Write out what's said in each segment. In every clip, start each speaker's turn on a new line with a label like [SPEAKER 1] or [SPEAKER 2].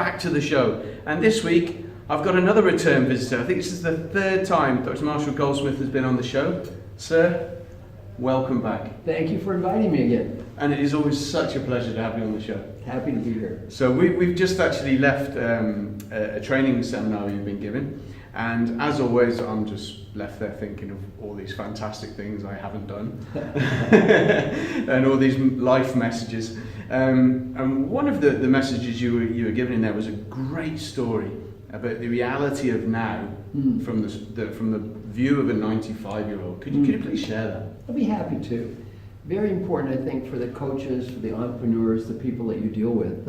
[SPEAKER 1] back to the show. And this week, I've got another return visitor. I think this is the third time Dr. Marshall Goldsmith has been on the show. Sir, welcome back.
[SPEAKER 2] Thank you for inviting me again.
[SPEAKER 1] And it is always such a pleasure to have you on the show.
[SPEAKER 2] Happy to be here.
[SPEAKER 1] So we've just actually left a training seminar you've been given. And as always, I'm just left there thinking of all these fantastic things I haven't done. And all these life messages. And one of the messages you were given in there was a great story about the reality of now from the view of a 95-year-old. Could you please share that?
[SPEAKER 2] I'll be happy to. Very important, I think, for the coaches, for the entrepreneurs, the people that you deal with.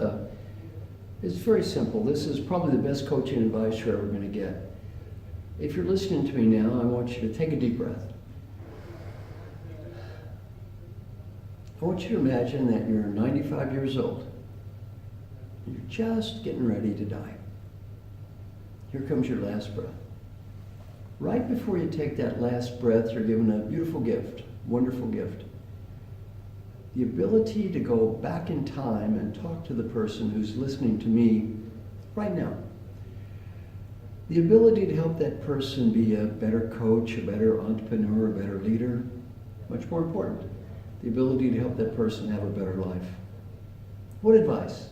[SPEAKER 2] It's very simple. This is probably the best coaching advice you're ever going to get. If you're listening to me now, I want you to take a deep breath. I want you to imagine that you're 95 years old. You're just getting ready to die. Here comes your last breath. Right before you take that last breath, you're given a beautiful gift, wonderful gift. The ability to go back in time and talk to the person who's listening to me right now. The ability to help that person be a better coach, a better entrepreneur, a better leader. Much more important, the ability to help that person have a better life. What advice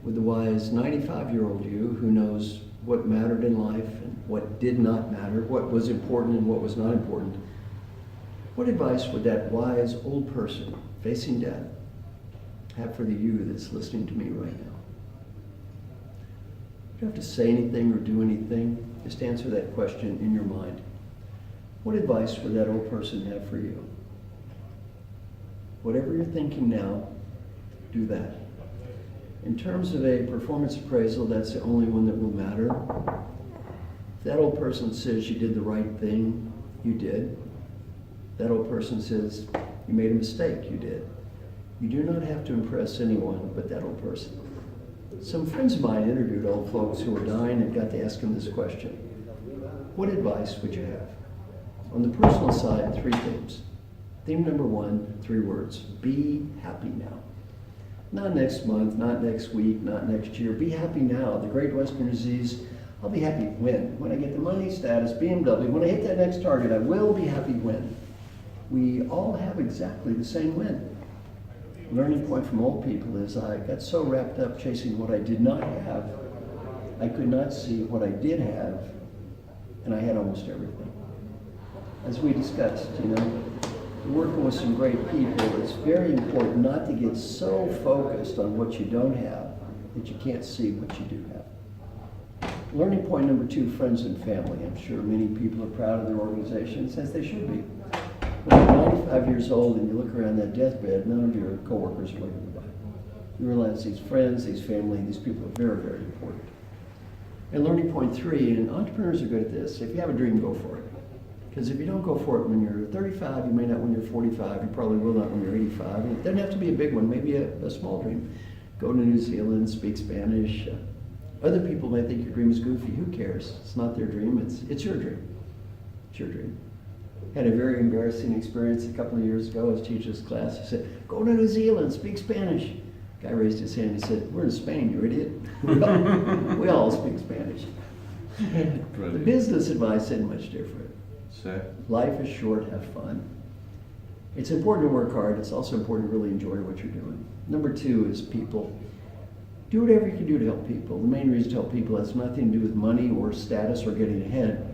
[SPEAKER 2] would the wise 95-year-old you, who knows what mattered in life and what did not matter, what was important and what was not important, what advice would that wise old person facing death have for the you that's listening to me right now? You don't have to say anything or do anything. Just answer that question in your mind. What advice would that old person have for you? Whatever you're thinking now, do that. In terms of a performance appraisal, that's the only one that will matter. If that old person says you did the right thing, you did. If that old person says you made a mistake, you did. You do not have to impress anyone but that old person. Some friends of mine interviewed old folks who were dying and got to ask them this question. What advice would you have? On the personal side, 3 themes. Theme number 1, 3 words. Be happy now. Not next month, not next week, not next year. Be happy now. The great Western disease, I'll be happy when? When I get the money, status, BMW. When I hit that next target, I will be happy when. We all have exactly the same when. Learning point from old people is I got so wrapped up chasing what I did not have, I could not see what I did have, and I had almost everything. As we discussed, working with some great people, it's very important not to get so focused on what you don't have that you can't see what you do have. Learning point number 2, friends and family. I'm sure many people are proud of their organizations, as they should be. When you're 95 years old and you look around that deathbed, none of your coworkers are waving goodbye. You realize these friends, these family, these people are very, very important. And learning point 3, and entrepreneurs are good at this, if you have a dream, go for it. Because if you don't go for it when you're 35, you may not when you're 45, you probably will not when you're 85. It doesn't have to be a big one, maybe a small dream. Go to New Zealand, speak Spanish. Other people may think your dream is goofy. Who cares? It's not their dream, it's your dream. It's your dream. Had a very embarrassing experience a couple of years ago. I was teaching this class. I said, go to New Zealand, speak Spanish. Guy raised his hand and he said, we're in Spain, you idiot. We all speak Spanish. The business advice isn't much different. Life is short, have fun. It's important to work hard. It's also important to really enjoy what you're doing. Number 2 is people. Do whatever you can do to help people. The main reason to help people has nothing to do with money or status or getting ahead.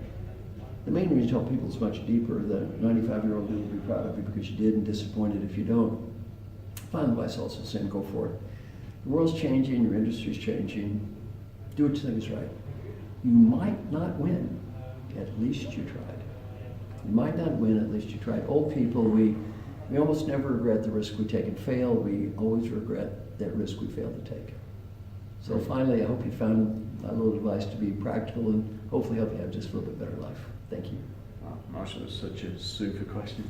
[SPEAKER 2] The main reason to help people is much deeper. The 95-year-old will be proud of you because you did and disappointed if you don't. Final advice also saying go for it. The world's changing, your industry's changing. Do what you think is right. You might not win. At least you tried. You might not win, at least you tried. Old people, we almost never regret the risk we take and fail. We always regret that risk we failed to take. So finally, I hope you found my little advice to be practical and hopefully help you have just a little bit better life. Thank you.
[SPEAKER 1] Wow, Marshall, that's such a super question.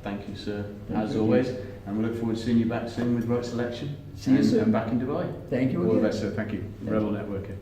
[SPEAKER 1] Thank you, sir, as always. And we look forward to seeing you back soon with Right Selection.
[SPEAKER 2] See you soon.
[SPEAKER 1] And back in Dubai.
[SPEAKER 2] Thank you again.
[SPEAKER 1] All the best, sir. Thank you. Rebel Networking.